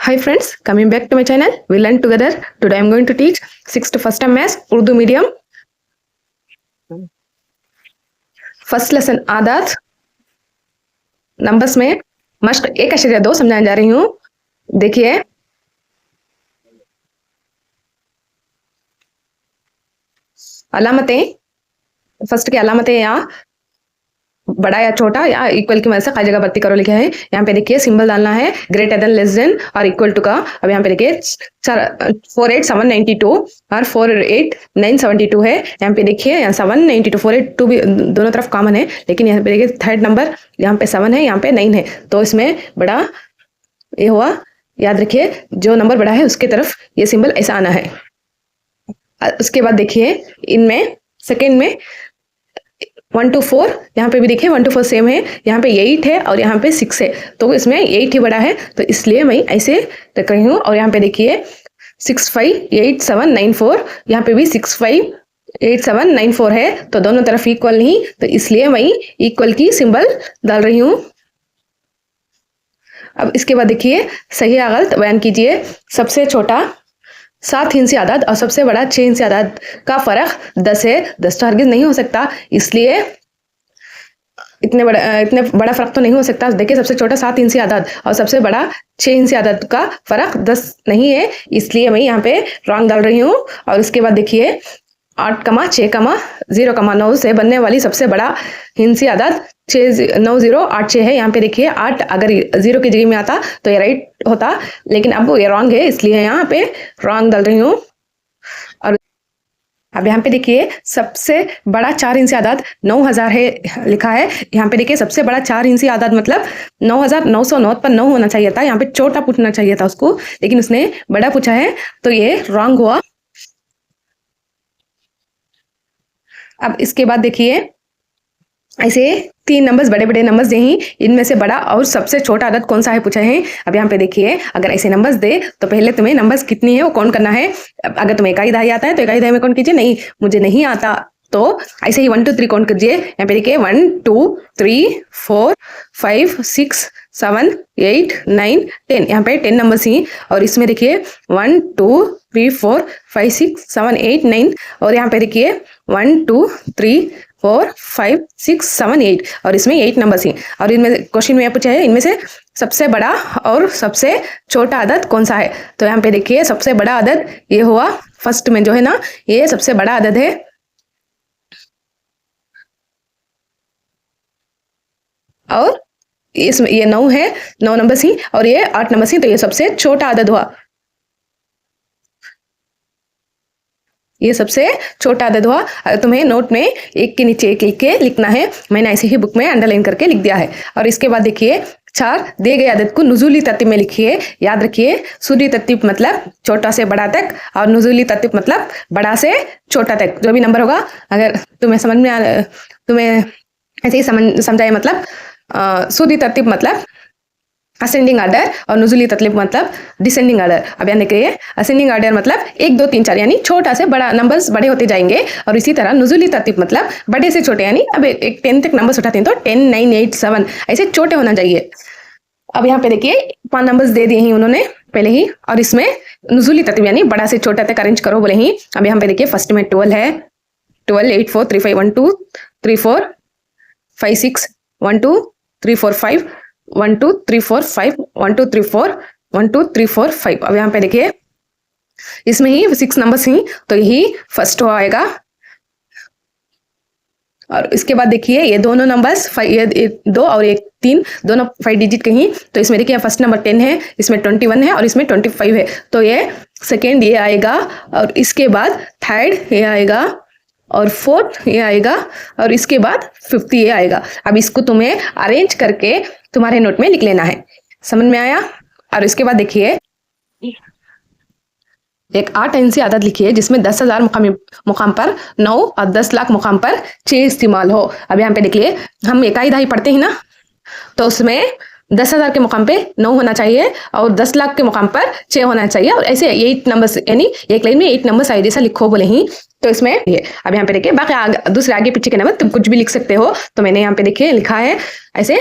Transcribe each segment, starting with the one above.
Hi friends, coming back to my channel. We learn together. Today I am going to teach 6th first term maths Urdu medium. First lesson आदात numbers में मश्क एक अशरिया दो समझाने जा रही हूँ। देखिए अलामतें, फर्स्ट की अलामतें यहाँ बड़ा या छोटा या इक्वल की मदद से कई जगह भर्ती करो लिखा है। यहाँ पे देखिए सिंबल डालना है ग्रेटर देन लेस देन और इक्वल टू का। अब यहाँ पे देखिए 48792 और 48972 है। यहाँ पे देखिए यहाँ 792 482 भी दोनों तरफ कॉमन है, लेकिन यहाँ पे देखिए थर्ड नंबर यहाँ पे 7 है, यहाँ पे 9 है, तो इसमें बड़ा ये हुआ। याद रखिए जो नंबर बड़ा है उसके तरफ ये सिंबल ऐसा आना है। उसके बाद देखिए इनमें सेकेंड में 1 to 4, यहाँ पे भी देखिए 1 to 4 सेम है, यहाँ पे 8 है और यहाँ पे 6 है, तो इसमें 8 ही बड़ा है, तो इसलिए मैं ऐसे रख रही हूँ। और यहाँ पे देखिए 658794, यहाँ पे भी 658794 है, तो दोनों तरफ इक्वल नहीं, तो इसलिए मैं इक्वल की सिंबल डाल रही हूँ। अब इसके बाद देखिए सही या गलत बयान कीजिए। सबसे छोटा 7 इंची आदाद और सबसे बड़ा 6 इंची आदाद का फर्क 10 है। 10 तो हरगिज नहीं हो सकता, इसलिए इतने बड़ा फर्क तो नहीं हो सकता। देखिए सबसे छोटा 7 इंची आदाद और सबसे बड़ा 6 इंची आदाद का फर्क 10 नहीं है, इसलिए मैं यहाँ पे रॉन्ग डाल रही हूँ। और उसके बाद देखिए 8,6,0,9 से बनने वाली सबसे बड़ा हिंसी आदाद 69086 है। यहाँ पे देखिए 8 अगर 0 की जगह में आता तो ये राइट होता, लेकिन अब ये रॉन्ग है, इसलिए यहाँ पे रॉन्ग डाल रही हूँ। और अब यहाँ पे देखिए सबसे बड़ा 4 इंची आदाद 9000 है लिखा है। यहाँ पे देखिए सबसे बड़ा 4 इंची आदाद मतलब 9909 पर 9 होना चाहिए था, यहाँ पे छोटा पूछना चाहिए था उसको, लेकिन उसने बड़ा पूछा है, तो ये रॉन्ग हुआ। अब इसके बाद देखिए ऐसे 3 नंबर्स बड़े बड़े नंबर्स यहीं, इनमें से बड़ा और सबसे छोटा आदत कौन सा है पूछा है। अब यहाँ पे देखिए अगर ऐसे नंबर्स दे तो पहले तुम्हें नंबर्स कितनी है वो काउंट करना है। अगर तुम्हें इकाई दहाई आता है तो इकाई दहाई में काउंट कीजिए, नहीं मुझे नहीं आता तो ऐसे ही 1 2 3 काउंट कीजिए। यहाँ पे देखिए 1 2 3 4 5 6 7 8 9 10, यहाँ पे 10 नंबर्स ही, और इसमें देखिए 1 2 3 4 5 6 7 8 9, और यहाँ पे देखिए 1 2 3 4 5 6 7 8, और इसमें 8 नंबर्स ही। और इनमें क्वेश्चन में पूछा है इनमें से सबसे बड़ा और सबसे छोटा आदत कौन सा है, तो यहाँ पे देखिए सबसे बड़ा आदत ये हुआ, फर्स्ट में जो है ना ये सबसे बड़ा आदत है। और इसमें ये 9 है, 9 नंबर सी, और ये 8 नंबर सी, तो ये सबसे छोटा आदत हुआ, ये सबसे छोटा आदत हुआ। तुम्हें नोट में एक के नीचे एक लिख के लिखना है, मैंने ऐसे ही बुक में अंडरलाइन करके लिख दिया है। और इसके बाद देखिए 4 दिए गए आदत को नुजूली तरतीब में लिखिए। याद रखिए सूरी तरतीब मतलब छोटा से बड़ा तक, और नुजूली तरतीब मतलब बड़ा से छोटा तक, जो भी नंबर होगा। अगर तुम्हें समझ में तुम्हें ऐसे ही समझाए मतलब सूरी तरतीब मतलब असेंडिंग ऑर्डर और नुजुली तरतीब मतलब डिसेंडिंग ऑर्डर। अब यानी कि असेंडिंग ऑर्डर मतलब 1 2 3 4 यानी छोटा से बड़ा नंबर्स बड़े होते जाएंगे, और इसी तरह नुजुली तरतीब मतलब बड़े से छोटे, यानी अब एक 10 तक नंबर्स उठाते हैं तो 10 9 8 7 ऐसे छोटे होना चाहिए। अब यहाँ पे देखिए 5 नंबर्स दे दिए हैं उन्होंने पहले ही, और इसमें नुजुली तरतीब यानी बड़ा से छोटा तक अरेंज करो बोले ही। अब यहाँ पे देखिए फर्स्ट में 12 है, 12 8 4 3 5 1 2 3 4 5 6 1 2 3 4 5 1 2 3 4 5 1 2 3 4 1 2 3 4 5। अब यहाँ पे देखिए इसमें ही 6 नंबर्स ही, तो यही फर्स्ट आएगा। और इसके बाद देखिए ये दोनों नंबर्स 2 और 3 दोनों 5 डिजिट के ही, तो इसमें देखिए फर्स्ट नंबर 10 है, इसमें 21 है और इसमें 25 है, तो ये सेकेंड ये आएगा, और इसके बाद थर्ड ये आएगा, और फोर्थ ये आएगा, और इसके बाद 50 ये आएगा। अब इसको तुम्हें अरेंज करके तुम्हारे नोट में लिख लेना है, समझ में आया। और इसके बाद देखिए एक 8 इंची आदत लिखिए जिसमें 10,000 मुकाम पर 9 और 10 लाख मुकाम पर 6 इस्तेमाल हो। अब यहाँ पे देखिए हम इकाई दहाई पढ़ते हैं ना, तो उसमें 10,000 के मुकाम पे 9 होना चाहिए और 10 लाख के मुकाम पर 6 होना चाहिए, और ऐसे 8 नंबर यानी एक लाइन में 8 नंबर आए जैसा लिखो बोले ही, तो इसमें ये। अब यहाँ पे देखिए बाकी दूसरे आगे पीछे के नंबर तुम कुछ भी लिख सकते हो, तो मैंने यहाँ पे देखिए लिखा है ऐसे।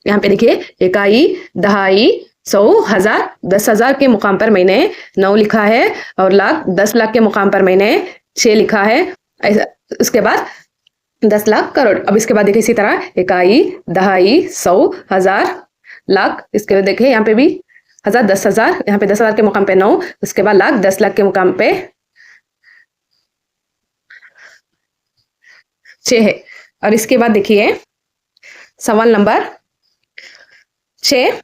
यहाँ पे देखिए इकाई दहाई 100 हजार 10,000 के मुकाम पर मैंने 9 लिखा है और लाख 10 लाख के मुकाम पर मैंने 6 लिखा है। ऐसा उसके बाद 10 लाख करोड़। अब इसके बाद देखिए इसी तरह इकाई, दहाई, 100 हजार लाख। इसके बाद देखिए यहाँ पे भी 1000 10,000, यहाँ पे 10,000 के मुकाम पे 9, उसके बाद लाख 10 लाख के मुकाम पे 6 है। और इसके बाद देखिए सवाल नंबर 6,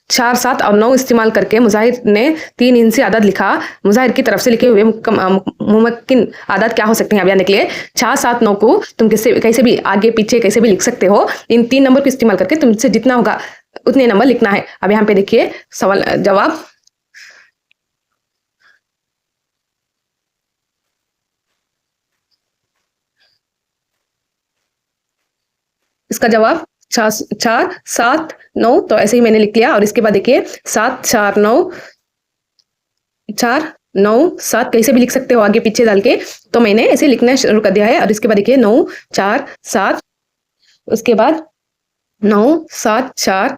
4, 7 और 9 इस्तेमाल करके मुजाहिर ने 3 इनसी आदत लिखा। मुजाहिर की तरफ से लिखे हुए मुमकिन आदत क्या हो सकते हैं? अब यहाँ निकले 4, 7, 9 को तुम कैसे भी आगे पीछे कैसे भी लिख सकते हो। इन 3 नंबर को इस्तेमाल करके तुमसे जितना होगा उतने नंबर लिखना है। अब यहाँ पे देखिए सवाल जवाब। इसका जवाब 4, 7, 9 तो ऐसे ही मैंने लिख लिया। और इसके बाद देखिए 7, 4, 9, 4, 9, 7 कैसे भी लिख सकते हो आगे पीछे डाल के, तो मैंने ऐसे लिखना शुरू कर दिया है। और इसके बाद देखिए 9, 4, 7, उसके बाद 9, 7, 4,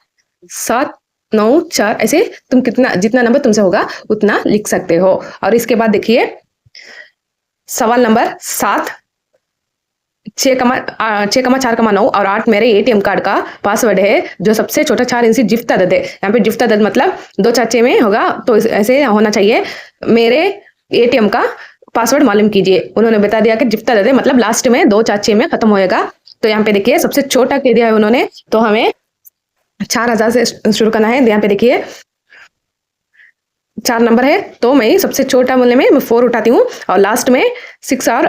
7, 9, 4 ऐसे तुम कितना जितना नंबर तुमसे होगा उतना लिख सकते हो। और इसके बाद देखिए सवाल नंबर 7, 6,4,9 और 8 मेरे एटीएम कार्ड का पासवर्ड है जो सबसे छोटा 4 इंची जिफ्त अदद है। यहाँ पे जिफ्त अदद मतलब 2 4 में होगा तो ऐसे होना चाहिए। मेरे एटीएम का पासवर्ड मालूम कीजिए। उन्होंने बता दिया कि जिफ्त अदद है मतलब लास्ट में 2 4 में खत्म होएगा। तो यहाँ पे देखिए सबसे छोटा कह दिया है उन्होंने, तो हमें 4,000 से शुरू करना है। यहाँ पे देखिए 4 नंबर है तो मैं सबसे छोटा मूल्य में 4 उठाती हूँ और लास्ट में 6 और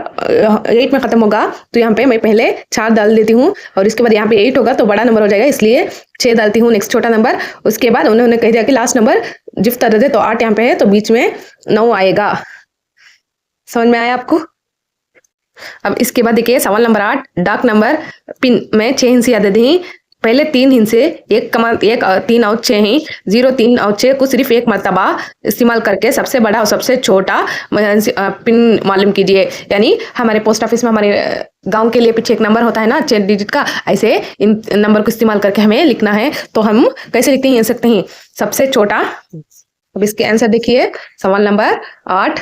8 में खत्म होगा तो यहाँ पे मैं पहले 4 डाल देती हूँ। और इसके बाद यहाँ पे 8 होगा तो बड़ा नंबर हो जाएगा इसलिए 6 डालती हूँ नेक्स्ट छोटा नंबर। उसके बाद उन्होंने कह दिया कि लास्ट नंबर जिफ्त अदद है तो 8 यहाँ पे है तो बीच में 9 आएगा। समझ में आया आपको? अब इसके बाद देखिए सवाल नंबर 8, डाक नंबर पिन में 6 हिस्से अदद ही। पहले 3 हिस्से 1, 3 और 6 ही। 0, 3 और 6 को सिर्फ एक मरतबा इस्तेमाल करके सबसे बड़ा और सबसे छोटा पिन मालूम कीजिए। यानी हमारे पोस्ट ऑफिस में हमारे गांव के लिए पीछे एक नंबर होता है ना 6 डिजिट का, ऐसे इन नंबर को इस्तेमाल करके हमें लिखना है। तो हम कैसे लिखते हैं सकते हैं सबसे छोटा। अब इसके आंसर देखिए सवाल नंबर 8,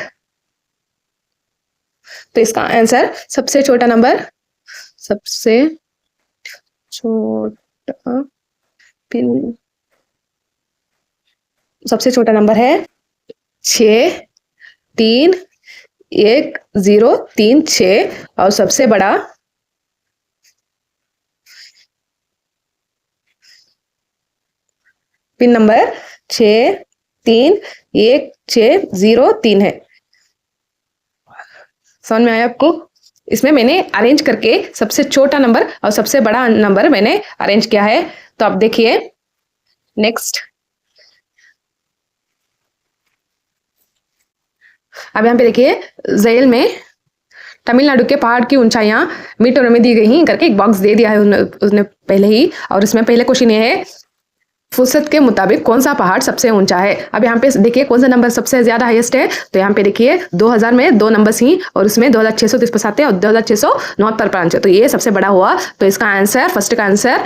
तो इसका आंसर सबसे छोटा नंबर, सबसे छोटा पिन, सबसे छोटा नंबर है 6, 3, 1, 0, 3, 6 और सबसे बड़ा पिन नंबर 6, 3, 1, 6, 0, 3 है। समझ में आया आपको? इसमें मैंने अरेंज करके सबसे छोटा नंबर और सबसे बड़ा नंबर मैंने अरेंज किया है। तो अब देखिए नेक्स्ट, अब यहाँ पे देखिए जेल में तमिलनाडु के पहाड़ की ऊंचाइयां मीटरों में दी गई हैं करके एक बॉक्स दे दिया है उसने पहले ही। और उसमें पहले क्वेश्चन ये है फुर्सत के मुताबिक कौन सा पहाड़ सबसे ऊंचा है। अब यहाँ पे देखिए कौन सा नंबर सबसे ज्यादा हाईएस्ट है। तो यहाँ पे देखिए 2000 में 2 नंबर्स ही और उसमें 2630 आते हैं और 2609 पर 5, तो ये सबसे बड़ा हुआ। तो इसका आंसर फर्स्ट का आंसर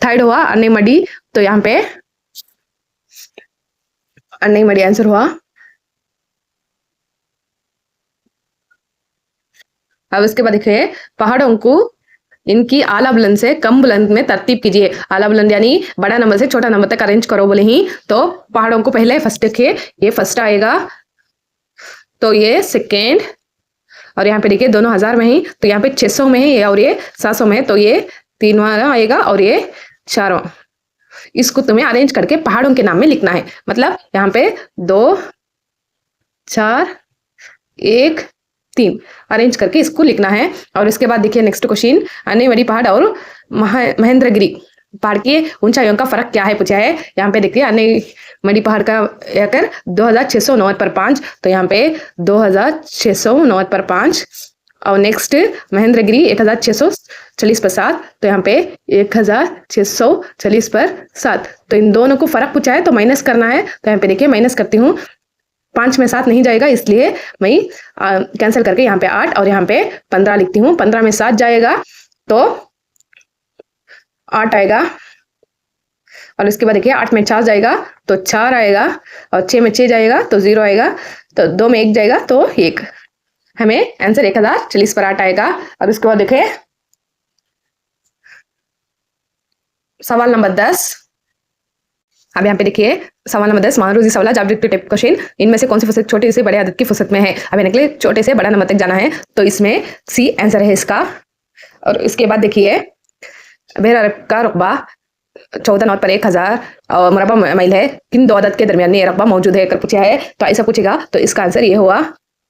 थर्ड हुआ अन्नीमड़ी। तो यहाँ पे अन्नीमड़ी आंसर हुआ। अब इसके बाद देखिए पहाड़ों को इनकी आला बुलंद से कम बुलंद में तरतीब कीजिए। आला बुलंद यानी बड़ा नंबर से छोटा नंबर तक अरेंज करो बोले ही। तो पहाड़ों को पहले फर्स्ट देखिए, ये फर्स्ट आएगा तो ये सेकेंड, और यहाँ पे देखिए दोनों 1000 में ही तो यहाँ पे 600 में है और ये 700 में, तो ये 3वां आएगा और ये 4वां। इसको तुम्हें अरेंज करके पहाड़ों के नाम में लिखना है। मतलब यहाँ पे 2, 4, 1, 3 अरेंज करके इसको लिखना है। और इसके बाद देखिए नेक्स्ट क्वेश्चन, अन्नीमड़ी पहाड़ और महेंद्रगिरी पहाड़ की ऊंचाइयों का फर्क क्या है पूछा है। यहाँ पे देखिए अन्नीमड़ी पहाड़ का आकर 2609 पर 5, तो यहाँ पे 2609 पर 5 और नेक्स्ट महेंद्रगिरी 1640 पर 7, तो यहाँ पे 1640 पर 7। तो इन दोनों को फर्क पूछा है तो माइनस करना है। तो यहाँ पे देखिए माइनस करती हूँ, 5 में 7 नहीं जाएगा इसलिए मैं कैंसिल करके यहाँ पे 8 और यहाँ पे 15 लिखती हूँ। 15 में 7 जाएगा तो 8 आएगा और इसके बाद देखिए 8 में 4 जाएगा तो 4 आएगा और 6 में 6 जाएगा तो 0 आएगा तो 2 में 1 जाएगा तो 1। हमें आंसर 1040 पर 8 आएगा। और उसके बाद देखिए सवाल नंबर 10। अब यहाँ पे देखिए सवाल नंबर 10 मानरोजी सवाल ऑब्जेक्टिव टाइप क्वेश्चन। इनमें से कौन सी फुर्सत छोटे से बड़े अदद की फुर्सत में है। अब इनके लिए छोटे से बड़ा नंबर तक जाना है तो इसमें सी आंसर है इसका। और इसके बाद देखिए बेर अरब का रुकबा 14 नौत पर 1000 और मुरबा मील है, किन दो अदद के दरमियान ये रकबा मौजूद है अगर पूछा है तो ऐसा पूछेगा तो इसका आंसर ये हुआ।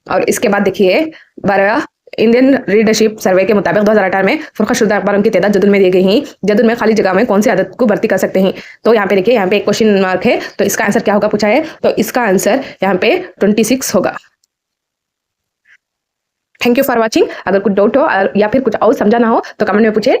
और इसके बाद देखिए 12 इंडियन रीडरशिप सर्वे के मुताबिक 2018 में फुरखशुदा अखबारों की तादाद जदुल में दी गई हैं। जदुल में खाली जगह में कौन सी आदत को भर्ती कर सकते हैं। तो यहाँ पे देखिए यहाँ पे एक क्वेश्चन मार्क है तो इसका आंसर क्या होगा पूछा है तो इसका आंसर यहाँ पे 26 होगा। Thank you for watching. अगर कुछ डाउट हो या फिर कुछ और समझाना हो तो कमेंट में पूछे।